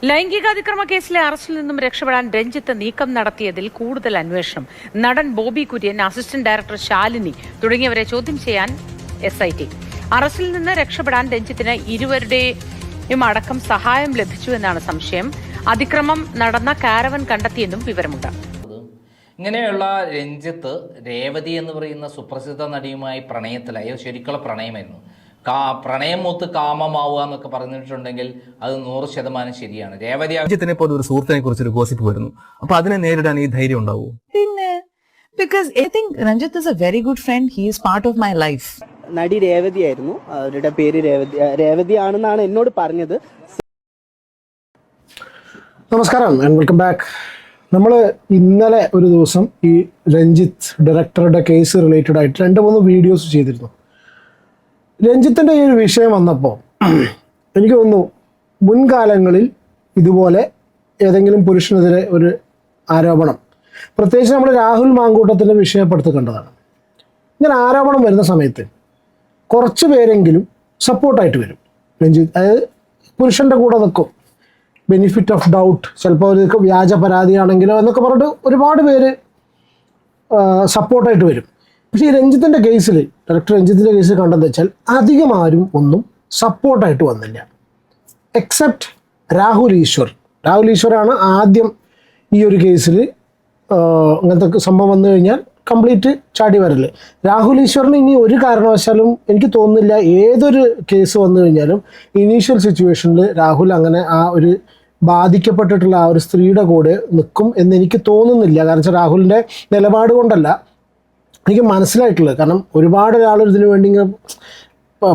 ലൈംഗികാതിക്രമ കേസിലെ അറസ്റ്റിൽ നിന്നും രക്ഷപ്പെടാൻ രഞ്ജിത്ത് നീക്കം നടത്തിയതിൽ കൂടുതൽ അന്വേഷണം. നടൻ ബോബി കുര്യൻ, അസിസ്റ്റന്റ് ഡയറക്ടർ ശാലിനി തുടങ്ങിയവരെ ചോദ്യം ചെയ്യാൻ SIT. അറസ്റ്റിൽ നിന്ന് രക്ഷപ്പെടാൻ രഞ്ജിത്തിന് ഇരുവരുടെയും അടക്കം സഹായം ലഭിച്ചു എന്നാണ് സംശയം. അതിക്രമം നടന്ന കാരവൻ കണ്ടെത്തിയെന്നും വിവരമുണ്ട്. ഇങ്ങനെയുള്ള രഞ്ജിത്ത് രേവതി എന്ന് പറയുന്ന സുപ്രസിദ്ധ നടിയുമായി പ്രണയത്തിലായി. ശരിക്കുള്ള പ്രണയമായിരുന്നു. പ്രണയം മൂത്ത് കാമമാവുക എന്നൊക്കെ പറഞ്ഞിട്ടുണ്ടെങ്കിൽ അത് 100% ശരിയാണ്. രേവതി രഞ്ജിത്തിനെ പോലെ ഒരു സുഹൃത്തിനെ കുറിച്ച് ഒരു ഗോസിപ്പ് വരുന്നു. അപ്പൊ അതിനെ നേരിടാൻ ഈ ധൈര്യം ഉണ്ടാവുമോ? പിന്നെ because I think Ranjith is A very good friend. He is part of my life. നടി രേവതി ആയിരുന്നു. അവരുടെ പേര് രേവതി ആണെന്നാണ് എന്നോട് പറഞ്ഞത്. നമസ്കാരം ആൻഡ് വെൽക്കം ബാക്ക്. നമ്മൾ ഇന്നലെ ഒരു ദിവസം ഈ രഞ്ജിത്ത് ഡയറക്ടറുടെ കേസ് റിലേറ്റഡ് ആയിട്ട് 2-3 വീഡിയോസ് ചെയ്തിരുന്നു. രഞ്ജിത്തിൻ്റെ ഈ ഒരു വിഷയം വന്നപ്പോൾ എനിക്ക് തോന്നുന്നു മുൻകാലങ്ങളിൽ ഇതുപോലെ ഏതെങ്കിലും പുരുഷനെതിരെ ഒരു ആരോപണം, പ്രത്യേകിച്ച് നമ്മൾ രാഹുൽ മാങ്കൂട്ടത്തിൻ്റെ വിഷയപ്പെടുത്തി കണ്ടതാണ്. ഇങ്ങനെ ആരോപണം വരുന്ന സമയത്ത് കുറച്ച് പേരെങ്കിലും സപ്പോർട്ടായിട്ട് വരും. രഞ്ജിത്ത് അതായത് പുരുഷൻ്റെ കൂടെ നിൽക്കും. ബെനിഫിറ്റ് ഓഫ് ഡൗട്ട്, ചിലപ്പോൾ ഒരു വ്യാജ പരാതിയാണെങ്കിലോ എന്നൊക്കെ പറഞ്ഞിട്ട് ഒരുപാട് പേര് സപ്പോർട്ടായിട്ട് വരും. പക്ഷേ ഈ രഞ്ജിത്തിൻ്റെ കേസിൽ, ഡയറക്ടർ രഞ്ജിത്തിൻ്റെ കേസിൽ കണ്ടെന്ന് വെച്ചാൽ അധികം ആരും ഒന്നും സപ്പോർട്ടായിട്ട് വന്നില്ല, എക്സെപ്റ്റ് രാഹുൽ ഈശ്വർ. രാഹുൽ ഈശ്വറാണ് ആദ്യം ഈ ഒരു കേസിൽ അങ്ങനത്തെ സംഭവം വന്നു കഴിഞ്ഞാൽ കംപ്ലീറ്റ് ചാടി വരല്. രാഹുൽ ഈശ്വറിന് ഇനി ഒരു കാരണവശാലും എനിക്ക് തോന്നുന്നില്ല ഏതൊരു കേസ് വന്നു കഴിഞ്ഞാലും ഇനീഷ്യൽ സിറ്റുവേഷനിൽ രാഹുൽ അങ്ങനെ ആ ഒരു ബാധിക്കപ്പെട്ടിട്ടുള്ള ആ ഒരു സ്ത്രീയുടെ കൂടെ നിൽക്കും എന്ന് എനിക്ക് തോന്നുന്നില്ല. കാരണം വെച്ചാൽ രാഹുലിൻ്റെ നിലപാട് കൊണ്ടല്ല, എനിക്ക് മനസ്സിലായിട്ടുള്ളത്. കാരണം ഒരുപാട് ആൾ ഇതിനു വേണ്ടി ഇങ്ങനെ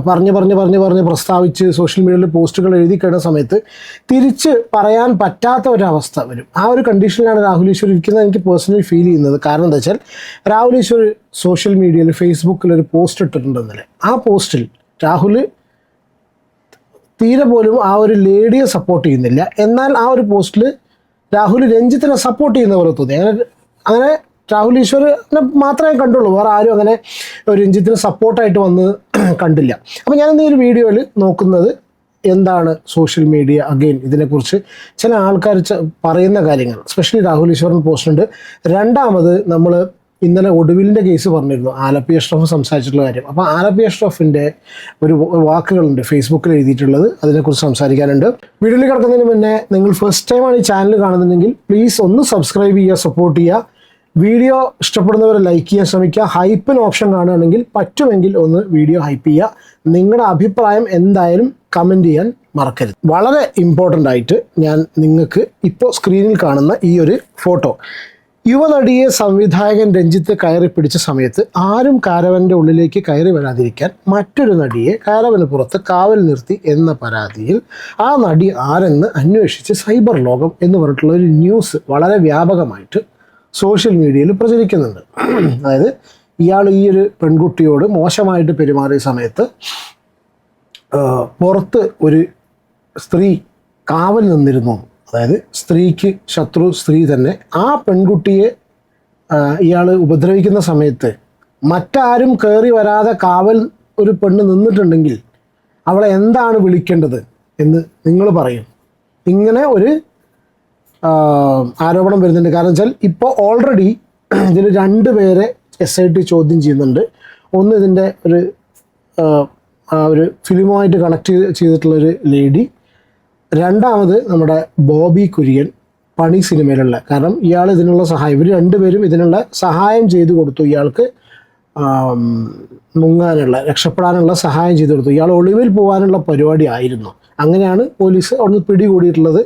പറഞ്ഞ് പ്രസ്താവിച്ച് സോഷ്യൽ മീഡിയയിൽ പോസ്റ്റുകൾ എഴുതി കഴിയുന്ന സമയത്ത് തിരിച്ച് പറയാൻ പറ്റാത്ത ഒരവസ്ഥ വരും. ആ ഒരു കണ്ടീഷനിലാണ് രാഹുൽ ഈശ്വർ ഇരിക്കുന്നത് എനിക്ക് പേഴ്സണലി ഫീൽ ചെയ്യുന്നത്. കാരണം എന്താ വെച്ചാൽ രാഹുൽ ഈശ്വർ സോഷ്യൽ മീഡിയയിൽ ഫേസ്ബുക്കിൽ ഒരു പോസ്റ്റ് ഇട്ടിട്ടുണ്ടെന്നല്ലേ, ആ പോസ്റ്റിൽ രാഹുൽ തീരെ പോലും ആ ഒരു ലേഡിയെ സപ്പോർട്ട് ചെയ്യുന്നില്ല. എന്നാൽ ആ ഒരു പോസ്റ്റിൽ രാഹുൽ രഞ്ജിത്തിനെ സപ്പോർട്ട് ചെയ്യുന്ന പോലെ തോന്നി. അങ്ങനെ രാഹുൽ ഈശ്വറിനെ മാത്രമേ കണ്ടുള്ളൂ, വേറെ ആരും അങ്ങനെ രഞ്ജിത്തിന് സപ്പോർട്ടായിട്ട് വന്ന് കണ്ടില്ല. അപ്പോൾ ഞാനിന്ന് ഈ ഒരു വീഡിയോയിൽ നോക്കുന്നത് എന്താണ് സോഷ്യൽ മീഡിയ അഗെയിൻ ഇതിനെക്കുറിച്ച് ചില ആൾക്കാർ പറയുന്ന കാര്യങ്ങൾ, സ്പെഷ്യലി രാഹുൽ ഈശ്വറിന് പോസ്റ്റ് ഉണ്ട്. രണ്ടാമത് നമ്മൾ ഇന്നലെ ഒടുവിലിൻ്റെ കേസ് പറഞ്ഞിരുന്നു, ആലപ്പി അഷ്റഫ് സംസാരിച്ചിട്ടുള്ള കാര്യം. അപ്പോൾ ആലപ്പി അഷ്റഫിൻ്റെ ഒരു വാക്കുകളുണ്ട് ഫേസ്ബുക്കിൽ എഴുതിയിട്ടുള്ളത്, അതിനെക്കുറിച്ച് സംസാരിക്കാനുണ്ട്. വീഡിയോയിൽ കിടക്കുന്നതിന് മുന്നേ നിങ്ങൾ ഫസ്റ്റ് ടൈമാണ് ഈ ചാനൽ കാണുന്നുണ്ടെങ്കിൽ പ്ലീസ് ഒന്ന് സബ്സ്ക്രൈബ് ചെയ്യുക, സപ്പോർട്ട് ചെയ്യുക. വീഡിയോ ഇഷ്ടപ്പെടുന്നവരെ ലൈക്ക് ചെയ്യാൻ ശ്രമിക്കുക. ഹൈപ്പിന് ഓപ്ഷൻ കാണുകയാണെങ്കിൽ പറ്റുമെങ്കിൽ ഒന്ന് വീഡിയോ ഹൈപ്പ് ചെയ്യുക. നിങ്ങളുടെ അഭിപ്രായം എന്തായാലും കമൻറ്റ് ചെയ്യാൻ മറക്കരുത്. വളരെ ഇമ്പോർട്ടൻ്റ് ആയിട്ട് ഞാൻ നിങ്ങൾക്ക് ഇപ്പോൾ സ്ക്രീനിൽ കാണുന്ന ഈ ഒരു ഫോട്ടോ, യുവനടിയെ സംവിധായകൻ രഞ്ജിത്ത് കയറി പിടിച്ച സമയത്ത് ആരും കാരവൻ്റെ ഉള്ളിലേക്ക് കയറി വരാതിരിക്കാൻ മറ്റൊരു നടിയെ കാരവന് പുറത്ത് കാവൽ നിർത്തി എന്ന പരാതിയിൽ ആ നടി ആരെന്ന് അന്വേഷിച്ച് സൈബർ ലോകം എന്ന് പറഞ്ഞിട്ടുള്ള ഒരു ന്യൂസ് വളരെ വ്യാപകമായിട്ട് സോഷ്യൽ മീഡിയയിൽ പ്രചരിക്കുന്നുണ്ട്. അതായത് ഇയാൾ ഈ ഒരു പെൺകുട്ടിയോട് മോശമായിട്ട് പെരുമാറിയ സമയത്ത് പുറത്ത് ഒരു സ്ത്രീ കാവൽ നിന്നിരുന്നു. അതായത് സ്ത്രീക്ക് ശത്രു സ്ത്രീ തന്നെ. ആ പെൺകുട്ടിയെ ഇയാൾ ഉപദ്രവിക്കുന്ന സമയത്ത് മറ്റാരും കയറി വരാതെ കാവൽ ഒരു പെണ്ണ് നിന്നിട്ടുണ്ടെങ്കിൽ അവളെ എന്താണ് വിളിക്കേണ്ടത് എന്ന് നിങ്ങൾ പറയും. ഇങ്ങനെ ഒരു ആരോപണം വരുന്നുണ്ട്. കാരണം വെച്ചാൽ ഇപ്പോൾ ഓൾറെഡി ഇതിൽ 2 പേരെ SIT ചോദ്യം ചെയ്യുന്നുണ്ട്. ഒന്ന് ഇതിൻ്റെ ഒരു ഫിലിമുമായിട്ട് കണക്ട് ചെയ്തിട്ടുള്ളൊരു ലേഡി, രണ്ടാമത് നമ്മുടെ ബോബി കുര്യൻ പണി സിനിമയിലുള്ള. കാരണം ഇയാൾ ഇതിനുള്ള സഹായം, ഇവർ 2 പേരും ഇതിനുള്ള സഹായം ചെയ്തു കൊടുത്തു. ഇയാൾക്ക് മുങ്ങാനുള്ള, രക്ഷപ്പെടാനുള്ള സഹായം ചെയ്തു കൊടുത്തു. ഇയാൾ ഒളിവിൽ പോകാനുള്ള പരിപാടി ആയിരുന്നു. അങ്ങനെയാണ് പോലീസ് അവിടുന്ന് പിടികൂടിയിട്ടുള്ളത്.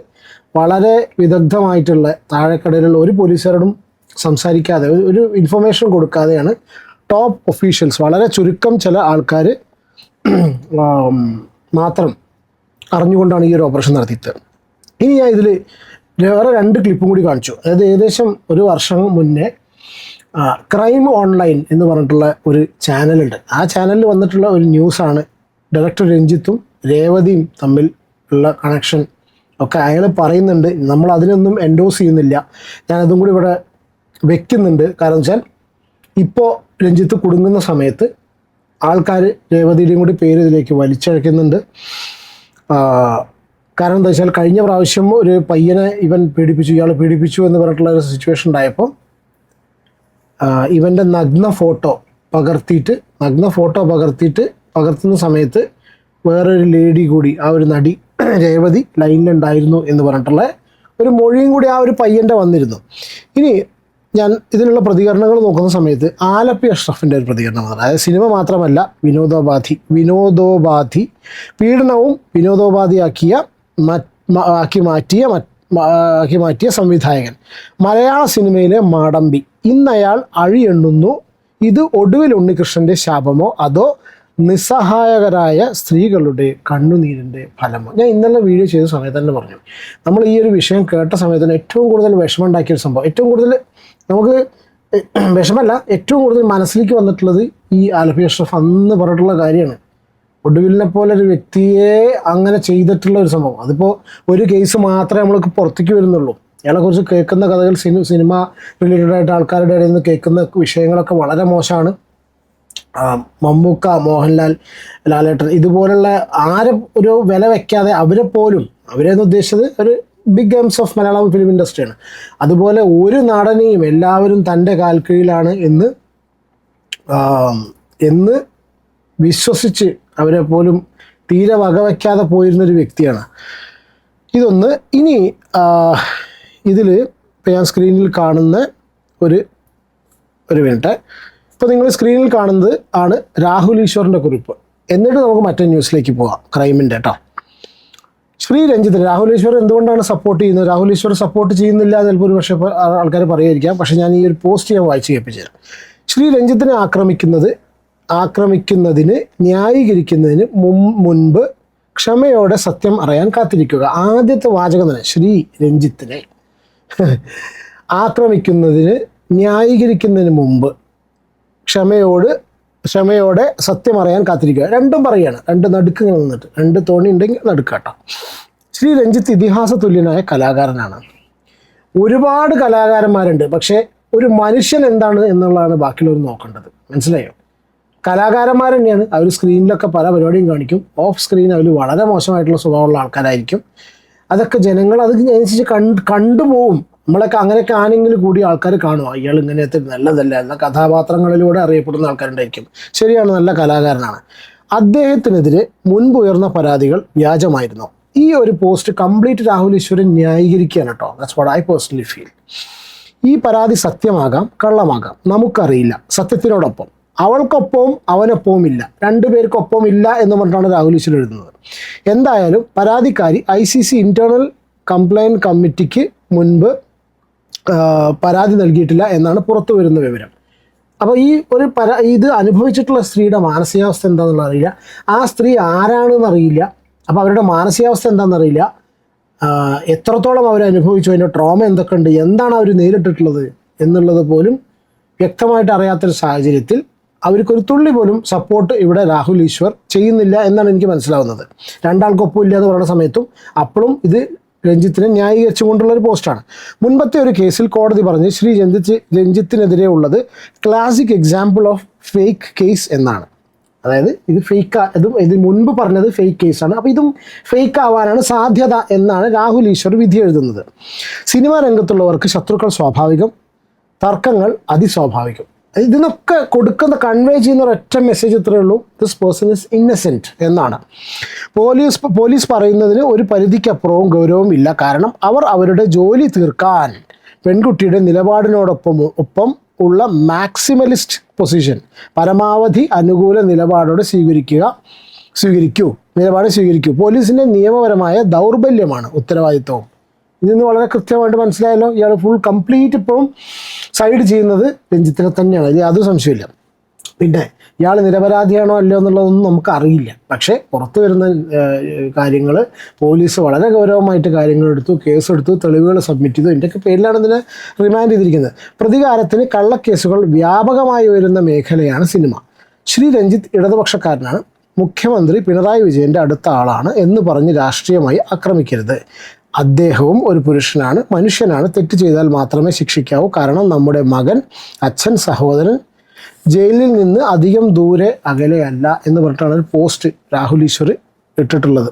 വളരെ വിദഗ്ധമായിട്ടുള്ള, താഴെക്കടയിലുള്ള ഒരു പോലീസുകാരോടും സംസാരിക്കാതെ, ഒരു ഇൻഫർമേഷൻ കൊടുക്കാതെയാണ് ടോപ്പ് ഒഫീഷ്യൽസ്, വളരെ ചുരുക്കം ചില ആൾക്കാർ മാത്രം അറിഞ്ഞുകൊണ്ടാണ് ഈ ഒരു ഓപ്പറേഷൻ നടത്തിയത്. ഇനി ഞാൻ ഇതിൽ വേറെ 2 ക്ലിപ്പും കൂടി കാണിച്ചു. അതായത് ഏകദേശം ഒരു വർഷം മുന്നേ ക്രൈം ഓൺലൈൻ എന്ന് പറഞ്ഞിട്ടുള്ള ഒരു ചാനലുണ്ട്. ആ ചാനലിൽ വന്നിട്ടുള്ള ഒരു ന്യൂസാണ് ഡയറക്ടർ രഞ്ജിത്തും രേവതിയും തമ്മിൽ ഉള്ള കണക്ഷൻ ഒക്കെ അയാൾ പറയുന്നുണ്ട്. നമ്മൾ അതിനൊന്നും എൻഡോസ് ചെയ്യുന്നില്ല, ഞാനതും കൂടി ഇവിടെ വെക്കുന്നുണ്ട്. കാരണം വെച്ചാൽ ഇപ്പോൾ രഞ്ജിത്ത് കുടുങ്ങുന്ന സമയത്ത് ആൾക്കാർ രേവതിയുടെയും കൂടി പേര് ഇതിലേക്ക് വലിച്ചഴക്കുന്നുണ്ട്. കാരണം എന്താ വെച്ചാൽ കഴിഞ്ഞ പ്രാവശ്യം ഒരു പയ്യനെ ഇവൻ പീഡിപ്പിച്ചു, ഇയാൾ പീഡിപ്പിച്ചു എന്ന് പറഞ്ഞിട്ടുള്ള ഒരു സിറ്റുവേഷൻ ഉണ്ടായപ്പോൾ ഇവൻ്റെ നഗ്ന ഫോട്ടോ പകർത്തുന്ന സമയത്ത് വേറൊരു ലേഡി കൂടി, ആ ഒരു നടി രേവതി ലൈനിലുണ്ടായിരുന്നു എന്ന് പറഞ്ഞിട്ടുള്ള ഒരു മൊഴിയും കൂടി ആ ഒരു പയ്യൻ്റെ വന്നിരുന്നു. ഇനി ഞാൻ ഇതിനുള്ള പ്രതികരണങ്ങൾ നോക്കുന്ന സമയത്ത് ആലപ്പി അഷ്റഫിൻ്റെ ഒരു പ്രതികരണം വന്നത്, അതായത് സിനിമ മാത്രമല്ല വിനോദോപാധി പീഡനവും വിനോദോപാധിയാക്കി മാറ്റിയ സംവിധായകൻ, മലയാള സിനിമയിലെ മാടമ്പി, ഇന്നയാൾ അഴിയെണ്ണുന്നു, ഇത് ഒടുവിൽ ഉണ്ണികൃഷ്ണൻ്റെ ശാപമോ അതോ നിസ്സഹായകരായ സ്ത്രീകളുടെ കണ്ണുനീരിൻ്റെ ഫലമോ? ഞാൻ ഇന്നലെ വീഡിയോ ചെയ്ത സമയത്ത് തന്നെ പറഞ്ഞു, നമ്മൾ ഈ ഒരു വിഷയം കേട്ട സമയത്ത് തന്നെ ഏറ്റവും കൂടുതൽ വിഷമം ഉണ്ടാക്കിയൊരു സംഭവം, ഏറ്റവും കൂടുതൽ നമുക്ക് വിഷമല്ല, ഏറ്റവും കൂടുതൽ മനസ്സിലേക്ക് വന്നിട്ടുള്ളത് ഈ ആലപ്പി അഷ്റഫ് അന്ന് പറഞ്ഞിട്ടുള്ള കാര്യമാണ്. ഒടുവിലിനെ പോലെ ഒരു വ്യക്തിയെ അങ്ങനെ ചെയ്തിട്ടുള്ള ഒരു സംഭവം. അതിപ്പോൾ ഒരു കേസ് മാത്രമേ നമ്മൾക്ക് പുറത്തേക്ക് വരുന്നുള്ളൂ. അയാളെക്കുറിച്ച് കേൾക്കുന്ന കഥകൾ, സിനിമ റിലേറ്റഡ് ആയിട്ട് ആൾക്കാരുടെ ഇടയിൽ നിന്ന് കേൾക്കുന്ന വിഷയങ്ങളൊക്കെ വളരെ മോശമാണ്. മമ്മൂക്ക, മോഹൻലാൽ, ലാലേട്ടൻ ഇതുപോലുള്ള ആരെ ഒരു വില വയ്ക്കാതെ അവരെന്ന് ഉദ്ദേശിച്ചത് ഒരു big games of Malayalam film ഇൻഡസ്ട്രിയാണ്. അതുപോലെ ഒരു നടനെയും എല്ലാവരും തൻ്റെ കാൽക്കീഴിലാണ് എന്ന് വിശ്വസിച്ച് അവരെ പോലും തീരെ വകവയ്ക്കാതെ പോയിരുന്നൊരു വ്യക്തിയാണ്. ഇതൊന്ന്. ഇനി ഇതിൽ ഇപ്പോൾ ഞാൻ സ്ക്രീനിൽ കാണുന്ന ഒരു മിനിറ്റ്, ഇപ്പോൾ നിങ്ങൾ സ്ക്രീനിൽ കാണുന്നത് ആണ് രാഹുൽ ഈശ്വറിൻ്റെ കുറിപ്പ്. എന്നിട്ട് നമുക്ക് മറ്റേ ന്യൂസിലേക്ക് പോകാം, ക്രൈമിൻ്റെ കേട്ടോ. ശ്രീ രഞ്ജിത്ത്, രാഹുൽ ഈശ്വർ എന്തുകൊണ്ടാണ് സപ്പോർട്ട് ചെയ്യുന്നത്? രാഹുൽ ഈശ്വർ സപ്പോർട്ട് ചെയ്യുന്നില്ല ചിലപ്പോൾ ഒരു പക്ഷേ ആൾക്കാർ പറയുമായിരിക്കാം, പക്ഷേ ഞാൻ ഈ ഒരു പോസ്റ്റ് ഞാൻ വായിച്ച് കേൾപ്പിച്ചു തരാം. ശ്രീ രഞ്ജിത്തിനെ ആക്രമിക്കുന്നതിന് ന്യായീകരിക്കുന്നതിന് മുൻപ് ക്ഷമയോടെ സത്യം അറിയാൻ കാത്തിരിക്കുക. ആദ്യത്തെ വാചകം തന്നെ, ശ്രീ രഞ്ജിത്തിനെ ന്യായീകരിക്കുന്നതിന് മുമ്പ് ക്ഷമയോടെ സത്യം അറിയാൻ കാത്തിരിക്കുക. രണ്ടും പറയുകയാണ്, രണ്ട് നടുക്കുകൾ നിന്നിട്ട്, രണ്ട് തോണി ഉണ്ടെങ്കിൽ നടുക്കാട്ടോ. ശ്രീ രഞ്ജിത്ത് ഇതിഹാസ തുല്യനായ കലാകാരനാണ്. ഒരുപാട് കലാകാരന്മാരുണ്ട്, പക്ഷേ ഒരു മനുഷ്യൻ എന്താണ് എന്നുള്ളതാണ് ബാക്കിയുള്ളവർ നോക്കേണ്ടത്. മനസ്സിലായോ? കലാകാരന്മാർ തന്നെയാണ്, അവർ സ്ക്രീനിലൊക്കെ പല പരിപാടിയും കാണിക്കും, ഓഫ് സ്ക്രീൻ അവർ വളരെ മോശമായിട്ടുള്ള സ്വഭാവമുള്ള ആൾക്കാരായിരിക്കും. അതൊക്കെ ജനങ്ങൾ അതിനനുസരിച്ച് കണ്ടുപോകും. നമ്മളൊക്കെ അങ്ങനെയൊക്കെ ആണെങ്കിൽ കൂടി ആൾക്കാർ കാണുക, ഇയാൾ ഇങ്ങനത്തെ നല്ലതല്ല എന്ന കഥാപാത്രങ്ങളിലൂടെ അറിയപ്പെടുന്ന ആൾക്കാരുണ്ടായിരിക്കും. ശരിയാണ്, നല്ല കലാകാരനാണ്. അദ്ദേഹത്തിനെതിരെ മുൻപ് ഉയർന്ന പരാതികൾ വ്യാജമായിരുന്നു. ഈ ഒരു പോസ്റ്റ് കംപ്ലീറ്റ് രാഹുൽ ഈശ്വരൻ ന്യായീകരിക്കുകയാണ് കേട്ടോ. That's what I personally feel. ഈ പരാതി സത്യമാകാം, കള്ളമാകാം, നമുക്കറിയില്ല. സത്യത്തിനോടൊപ്പം അവൾക്കൊപ്പവും അവനൊപ്പവും ഇല്ല, രണ്ടുപേർക്കൊപ്പം ഇല്ല എന്ന് പറഞ്ഞിട്ടാണ് രാഹുൽ ഈശ്വർ എഴുതുന്നത്. എന്തായാലും പരാതിക്കാരി ICC ഇന്റേണൽ കംപ്ലൈൻറ്റ് കമ്മിറ്റിക്ക് മുൻപ് പരാതി നൽകിയിട്ടില്ല എന്നാണ് പുറത്തു വരുന്ന വിവരം. അപ്പോൾ ഈ ഒരു ഇത് അനുഭവിച്ചിട്ടുള്ള സ്ത്രീയുടെ മാനസികാവസ്ഥ എന്താണെന്നുള്ള അറിയില്ല, ആ സ്ത്രീ ആരാണെന്ന് അറിയില്ല, അപ്പോൾ അവരുടെ മാനസികാവസ്ഥ എന്താണെന്നറിയില്ല, എത്രത്തോളം അവർ അനുഭവിച്ചു, അതിൻ്റെ ട്രോമ എന്തൊക്കെ ഉണ്ട്, എന്താണ് അവർ നേരിട്ടിട്ടുള്ളത് എന്നുള്ളത് പോലും വ്യക്തമായിട്ട് അറിയാത്തൊരു സാഹചര്യത്തിൽ അവർക്കൊരു തുള്ളി പോലും സപ്പോർട്ട് ഇവിടെ രാഹുൽ ഈശ്വർ ചെയ്യുന്നില്ല എന്നാണ് എനിക്ക് മനസ്സിലാവുന്നത്. രണ്ടാൾക്കൊപ്പം ഇല്ല എന്ന് പറയുന്ന സമയത്തും അപ്പോഴും ഇത് രഞ്ജിത്തിനെ ന്യായീകരിച്ചുകൊണ്ടുള്ളൊരു പോസ്റ്റാണ്. മുൻപത്തെ ഒരു കേസിൽ കോടതി പറഞ്ഞ് ശ്രീ രഞ്ജിത്തിനെതിരെ ഉള്ളത് classic example of fake case എന്നാണ്. അതായത് ഇത് ഇത് മുൻപ് പറഞ്ഞത് ഫേക്ക് കേസാണ്, അപ്പോൾ ഇതും ഫേക്ക് ആവാനാണ് സാധ്യത എന്നാണ് രാഹുൽ ഈശ്വർ വിധി എഴുതുന്നത്. സിനിമാ രംഗത്തുള്ളവർക്ക് ശത്രുക്കൾ സ്വാഭാവികം, തർക്കങ്ങൾ അതിസ്വാഭാവികം. ഇതിനൊക്കെ കൺവേ ചെയ്യുന്ന ഒരൊറ്റ മെസ്സേജ് ഇത്രയേ ഉള്ളൂ, ദിസ് പേഴ്സൺ ഇസ് ഇന്നസെൻറ്റ് എന്നാണ്. പോലീസ് പറയുന്നതിന് ഒരു പരിധിക്കപ്പുറവും ഗൗരവം ഇല്ല. കാരണം അവർ അവരുടെ ജോലി തീർക്കാൻ പെൺകുട്ടിയുടെ നിലപാടിനോടൊപ്പം ഉള്ള മാക്സിമലിസ്റ്റ് പൊസിഷൻ, പരമാവധി അനുകൂല നിലപാടോടെ സ്വീകരിക്കൂ. പോലീസിൻ്റെ നിയമപരമായ ദൗർബല്യമാണ് ഉത്തരവാദിത്വവും. ഇതിന്ന് വളരെ കൃത്യമായിട്ട് മനസ്സിലായല്ലോ. ഇയാൾ കംപ്ലീറ്റ് ഇപ്പം സൈഡ് ചെയ്യുന്നത് രഞ്ജിത്തിനെ തന്നെയാണ്, അതിൽ യാതൊരു സംശയമില്ല. പിന്നെ ഇയാൾ നിരപരാധിയാണോ അല്ലയോ എന്നുള്ളതൊന്നും നമുക്കറിയില്ല. പക്ഷേ പുറത്തു വരുന്ന കാര്യങ്ങൾ പോലീസ് വളരെ ഗൗരവമായിട്ട് കാര്യങ്ങളെടുത്തു, കേസെടുത്തു, തെളിവുകൾ സബ്മിറ്റ് ചെയ്തു. ഇതിൻ്റെയൊക്കെ പേരിലാണ് ഇതിനെ റിമാൻഡ് ചെയ്തിരിക്കുന്നത്. പ്രതികാരത്തിന് കള്ളക്കേസുകൾ വ്യാപകമായി വരുന്ന മേഖലയാണ് സിനിമ. ശ്രീ രഞ്ജിത്ത് ഇടതുപക്ഷക്കാരനാണ്, മുഖ്യമന്ത്രി പിണറായി വിജയൻ്റെ അടുത്ത ആളാണ് എന്ന് പറഞ്ഞ് രാഷ്ട്രീയമായി ആക്രമിക്കരുത്. അദ്ദേഹവും ഒരു പുരുഷനാണ്, മനുഷ്യനാണ്. തെറ്റ് ചെയ്താൽ മാത്രമേ ശിക്ഷിക്കാവൂ. കാരണം നമ്മുടെ മകൻ, അച്ഛൻ, സഹോദരൻ ജയിലിൽ നിന്ന് അധികം അകലെയല്ല എന്ന് പറഞ്ഞിട്ടാണ് ഒരു പോസ്റ്റ് രാഹുൽ ഈശ്വർ ഇട്ടിട്ടുള്ളത്.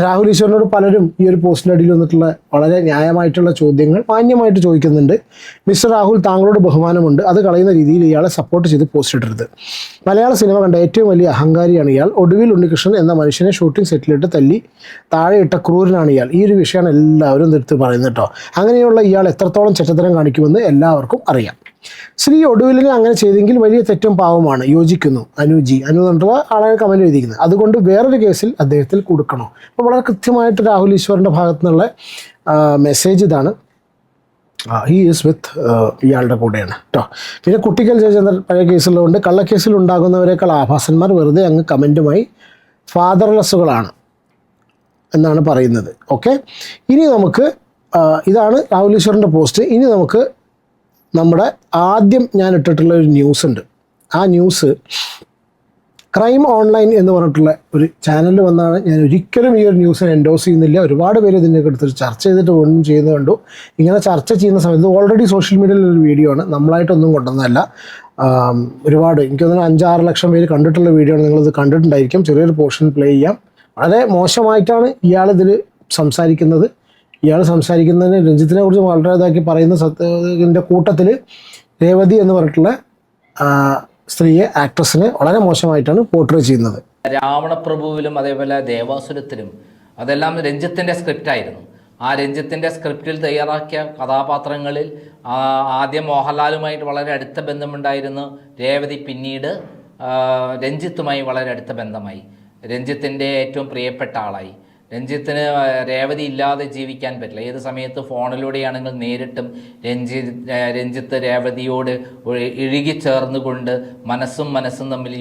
രാഹുൽ ഈശ്വറിനോട് പലരും ഈ ഒരു പോസ്റ്റിനടിയിൽ വന്നിട്ടുള്ള വളരെ ന്യായമായിട്ടുള്ള ചോദ്യങ്ങൾ മാന്യമായിട്ട് ചോദിക്കുന്നുണ്ട്. മിസ്റ്റർ രാഹുൽ, താങ്കളോട് ബഹുമാനമുണ്ട്, അത് കളയുന്ന രീതിയിൽ ഇയാളെ സപ്പോർട്ട് ചെയ്ത് പോസ്റ്റ് ഇടരുത്. മലയാള സിനിമ കണ്ട ഏറ്റവും വലിയ അഹങ്കാരിയാണ് ഇയാൾ. ഒടുവിൽ ഉണ്ണികൃഷ്ണൻ എന്ന മനുഷ്യനെ ഷൂട്ടിംഗ് സെറ്റിലിട്ട് തല്ലി താഴെയിട്ട ക്രൂരനാണ് ഇയാൾ. ഈ ഒരു വിഷയമാണ് എല്ലാവരും നിർത്തി പറയുന്നത് കേട്ടോ. അങ്ങനെയുള്ള ഇയാൾ എത്രത്തോളം ചെറ്റത്തരം കാണിക്കുമെന്ന് എല്ലാവർക്കും അറിയാം. ശ്രീ ഒടുവിലിനെ അങ്ങനെ ചെയ്തെങ്കിൽ വലിയ തെറ്റും പാവമാണ്. യോജിക്കുന്നു. അനു എന്നുള്ള ആളാണ് കമൻറ്റ് എഴുതിയിരിക്കുന്നത്. അതുകൊണ്ട് വേറൊരു കേസിൽ അദ്ദേഹത്തിൽ കൊടുക്കണോ? അപ്പോൾ വളരെ കൃത്യമായിട്ട് രാഹുൽ ഈശ്വറിൻ്റെ ഭാഗത്തു നിന്നുള്ള മെസ്സേജ് ഇതാണ്. ഹീ ഈസ് വിത്ത് ഇയാളുടെ കൂടെയാണ് കേട്ടോ. പിന്നെ കുട്ടിക്കൽ ജയചന്ദ്രൻ പഴയ കേസുള്ളതുകൊണ്ട് കള്ളക്കേസിൽ ഉണ്ടാകുന്നവരെക്കാൾ ആഭാസന്മാർ വെറുതെ അങ്ങ് കമൻറ്റുമായി ഫാദർലെസ്സുകളാണ് എന്നാണ് പറയുന്നത്. ഓക്കെ, ഇനി നമുക്ക് ഇതാണ് രാഹുൽ ഈശ്വറിൻ്റെ പോസ്റ്റ്. ഇനി നമുക്ക് നമ്മുടെ ആദ്യം ഞാൻ ഇട്ടിട്ടുള്ള ഒരു ന്യൂസ് ഉണ്ട്. ആ ന്യൂസ് ക്രൈം ഓൺലൈൻ എന്ന് പറഞ്ഞിട്ടുള്ള ഒരു ചാനലിൽ വന്നാണ്. ഞാൻ ഒരിക്കലും ഈ ഒരു ന്യൂസിനെ എൻഡോസ് ചെയ്യുന്നില്ല. ഒരുപാട് പേര് ഇതിനെ എടുത്തിട്ട് ചർച്ച ചെയ്തിട്ട് ഒന്നും ചെയ്യുന്നത് കണ്ടു. ഇങ്ങനെ ചർച്ച ചെയ്യുന്ന സമയത്ത് ഓൾറെഡി സോഷ്യൽ മീഡിയയിലൊരു വീഡിയോ ആണ്, നമ്മളായിട്ടൊന്നും കൊണ്ടുവന്നതല്ല. ഒരുപാട് എനിക്ക് തോന്നുന്നു 5-6 ലക്ഷം പേര് കണ്ടിട്ടുള്ള വീഡിയോ ആണ്. നിങ്ങളിത് കണ്ടിട്ടുണ്ടായിരിക്കും. ചെറിയൊരു പോർഷൻ പ്ലേ ചെയ്യാം. വളരെ മോശമായിട്ടാണ് ഇയാളിതിൽ സംസാരിക്കുന്നത്. ഇയാൾ സംസാരിക്കുന്നതിന് രഞ്ജിത്തിനെ കുറിച്ച് വളരെ ഇതാക്കി പറയുന്ന സത്യത്തിൻ്റെ കൂട്ടത്തിൽ രേവതി എന്ന് പറഞ്ഞിട്ടുള്ള സ്ത്രീയെ, ആക്ട്രസിനെ വളരെ മോശമായിട്ടാണ് പോർട്രേ ചെയ്യുന്നത്. രാവണപ്രഭുവിലും അതേപോലെ ദേവാസുരത്തിലും അതെല്ലാം രഞ്ജിത്തിൻ്റെ സ്ക്രിപ്റ്റായിരുന്നു. ആ രഞ്ജിത്തിൻ്റെ സ്ക്രിപ്റ്റിൽ തയ്യാറാക്കിയ കഥാപാത്രങ്ങളിൽ ആദ്യം മോഹൻലാലുമായിട്ട് വളരെ അടുത്ത ബന്ധമുണ്ടായിരുന്നു രേവതി. പിന്നീട് രഞ്ജിത്തുമായി വളരെ അടുത്ത ബന്ധമായി. രഞ്ജിത്തിൻ്റെ ഏറ്റവും പ്രിയപ്പെട്ട ആളായി. രഞ്ജിത്തിന് രേവതി ഇല്ലാതെ ജീവിക്കാൻ പറ്റില്ല. ഏത് സമയത്ത് ഫോണിലൂടെയാണെങ്കിൽ നേരിട്ടും രഞ്ജിത്ത് രേവതിയോട് ഇഴുകിച്ചേർന്നുകൊണ്ട് മനസ്സും തമ്മിൽ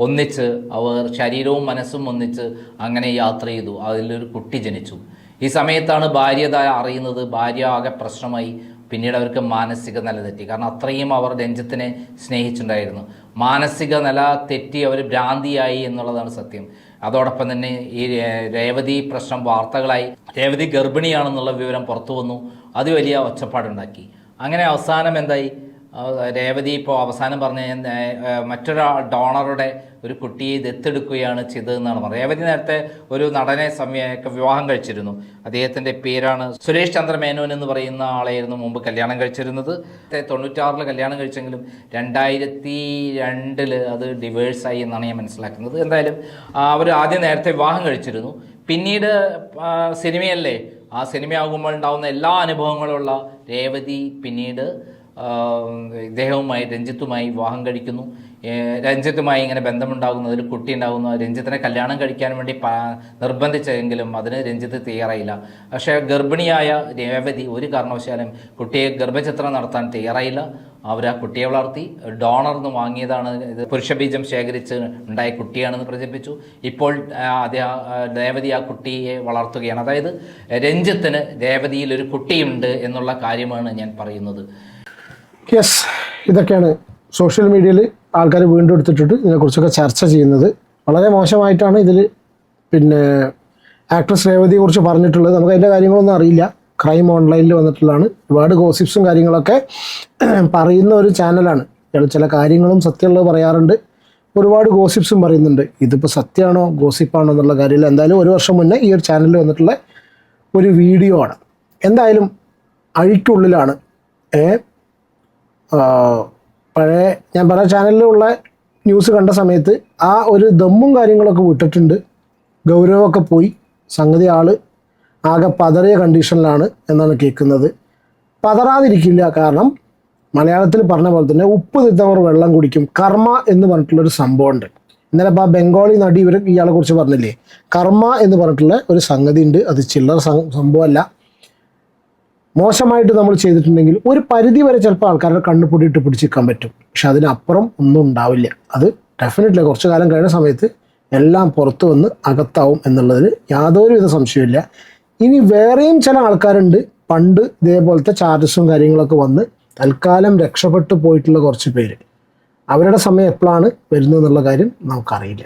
ഒന്നിച്ച് അവർ ശരീരവും മനസ്സും ഒന്നിച്ച് അങ്ങനെ യാത്ര ചെയ്തു. അതിലൊരു കുട്ടി ജനിച്ചു. ഈ സമയത്താണ് ഭാര്യ അറിയുന്നത്. ഭാര്യ ആകെ പ്രശ്നമായി. പിന്നീട് അവർക്ക് മാനസിക നില തെറ്റി. കാരണം അത്രയും അവർ രഞ്ജിത്തിനെ സ്നേഹിച്ചിട്ടുണ്ടായിരുന്നു. മാനസിക നില തെറ്റി അവർ ഭ്രാന്തിയായി എന്നുള്ളതാണ് സത്യം. അതോടൊപ്പം തന്നെ ഈ രേവതി പ്രശ്നം വാർത്തകളായി. രേവതി ഗർഭിണിയാണെന്നുള്ള വിവരം പുറത്തു വന്നു. അത് വലിയ ഒച്ചപ്പാടുണ്ടാക്കി. അങ്ങനെ അവസാനം എന്തായി? രേവതി ഇപ്പോൾ അവസാനം പറഞ്ഞ മറ്റൊരു ഡോണറുടെ ഒരു കുട്ടിയെ ദത്തെടുക്കുകയാണ് ചെയ്തതെന്നാണ് പറഞ്ഞത്. രേവതി നേരത്തെ ഒരു നടനെ വിവാഹം കഴിച്ചിരുന്നു. അദ്ദേഹത്തിൻ്റെ പേരാണ് സുരേഷ് ചന്ദ്ര മേനോൻ എന്ന് പറയുന്ന ആളായിരുന്നു മുമ്പ് കല്യാണം കഴിച്ചിരുന്നത്. 96 കല്യാണം കഴിച്ചെങ്കിലും 2002 അത് ഡിവേഴ്സായി എന്നാണ് ഞാൻ മനസ്സിലാക്കുന്നത്. എന്തായാലും അവർ ആദ്യം നേരത്തെ വിവാഹം കഴിച്ചിരുന്നു. പിന്നീട് സിനിമയല്ലേ, ആ സിനിമയാകുമ്പോൾ ഉണ്ടാകുന്ന എല്ലാ അനുഭവങ്ങളുള്ള രേവതി പിന്നീട് ഇദ്ദേഹവുമായി രഞ്ജിത്തുമായി വിവാഹം കഴിക്കുന്നു. രഞ്ജിത്തുമായി ഇങ്ങനെ ബന്ധമുണ്ടാകുന്നു, അതിൽ കുട്ടി ഉണ്ടാകുന്നു. രഞ്ജിത്തിനെ കല്യാണം കഴിക്കാൻ വേണ്ടി നിർബന്ധിച്ചെങ്കിലും അതിന് രഞ്ജിത്ത് തയ്യാറായില്ല. പക്ഷേ ഗർഭിണിയായ രേവതി ഒരു കാരണവശാലും കുട്ടിയെ ഗർഭചിത്രം നടത്താൻ തയ്യാറായില്ല. അവർ ആ കുട്ടിയെ വളർത്തി. ഡോണർന്ന് വാങ്ങിയതാണ് ഇത്, പുരുഷബീജം ശേഖരിച്ച് ഉണ്ടായ കുട്ടിയാണെന്ന് പ്രചരിപ്പിച്ചു. ഇപ്പോൾ രേവതി ആ കുട്ടിയെ വളർത്തുകയാണ്. അതായത് രഞ്ജിത്തിന് രേവതിയിൽ ഒരു കുട്ടിയുണ്ട് എന്നുള്ള കാര്യമാണ് ഞാൻ പറയുന്നത്. യെസ്, ഇതൊക്കെയാണ് സോഷ്യൽ മീഡിയയിൽ ആൾക്കാർ വീണ്ടും എടുത്തിട്ടിട്ട് ഇതിനെക്കുറിച്ചൊക്കെ ചർച്ച ചെയ്യുന്നത്. വളരെ മോശമായിട്ടാണ് ഇതിൽ പിന്നെ ആക്ട്രസ് രേവതിയെ കുറിച്ച് പറഞ്ഞിട്ടുള്ളത്. നമുക്ക് അതിൻ്റെ കാര്യങ്ങളൊന്നും അറിയില്ല. ക്രൈം ഓൺലൈനിൽ വന്നിട്ടുള്ളതാണ്. ഒരുപാട് ഗോസിപ്സും കാര്യങ്ങളൊക്കെ പറയുന്ന ഒരു ചാനലാണ്. ചില കാര്യങ്ങളും സത്യമുള്ളത് പറയാറുണ്ട്, ഒരുപാട് ഗോസിപ്സും പറയുന്നുണ്ട്. ഇതിപ്പോൾ സത്യമാണോ ഗോസിപ്പാണോ എന്നുള്ള കാര്യമില്ല. എന്തായാലും 1 വർഷം മുന്നേ ഈ ഒരു ചാനലിൽ വന്നിട്ടുള്ള ഒരു വീഡിയോ ആണ്. എന്തായാലും അഴിക്കുള്ളിലാണ്. പഴയ ഞാൻ പല ചാനലിലുള്ള ന്യൂസ് കണ്ട സമയത്ത് ആ ഒരു ദമ്മും കാര്യങ്ങളൊക്കെ വിട്ടിട്ടുണ്ട്. ഗൗരവമൊക്കെ പോയി. സംഗതി ആള് ആകെ പതറിയ കണ്ടീഷനിലാണ് എന്നാണ് കേൾക്കുന്നത്. പതറാതിരിക്കില്ല. കാരണം മലയാളത്തിൽ പറഞ്ഞ പോലെ തന്നെ ഉപ്പ് തിന്നവർ വെള്ളം കുടിക്കും. കർമ്മ എന്ന് പറഞ്ഞിട്ടുള്ളൊരു സംഭവമുണ്ട്. ഇന്നലെ ഇപ്പോൾ ആ ബംഗാളി നടി ഇയാളെ കുറിച്ച് പറഞ്ഞില്ലേ, കർമ്മ എന്ന് പറഞ്ഞിട്ടുള്ള ഒരു സംഗതി ഉണ്ട്. അത് ചില്ലറ സംഭവമല്ല. മോശമായിട്ട് നമ്മൾ ചെയ്തിട്ടുണ്ടെങ്കിൽ ഒരു പരിധി വരെ ചിലപ്പോൾ ആൾക്കാരുടെ കണ്ണുപൊടിയിട്ട് പിടിച്ചിരിക്കാൻ പറ്റും. പക്ഷെ അതിനപ്പുറം ഒന്നും ഉണ്ടാവില്ല. അത് ഡെഫിനറ്റ്ലി കുറച്ചു കാലം കഴിഞ്ഞ സമയത്ത് എല്ലാം പുറത്തു വന്ന് അകത്താവും എന്നുള്ളതിൽ യാതൊരുവിധ സംശയമില്ല. ഇനി വേറെയും ചില ആൾക്കാരുണ്ട് പണ്ട് ഇതേപോലത്തെ ചാർജസും കാര്യങ്ങളൊക്കെ വന്ന് തൽക്കാലം രക്ഷപ്പെട്ടു പോയിട്ടുള്ള കുറച്ച് പേര്. അവരുടെ സമയം എപ്പോഴാണ് വരുന്നത് എന്നുള്ള കാര്യം നമുക്കറിയില്ല.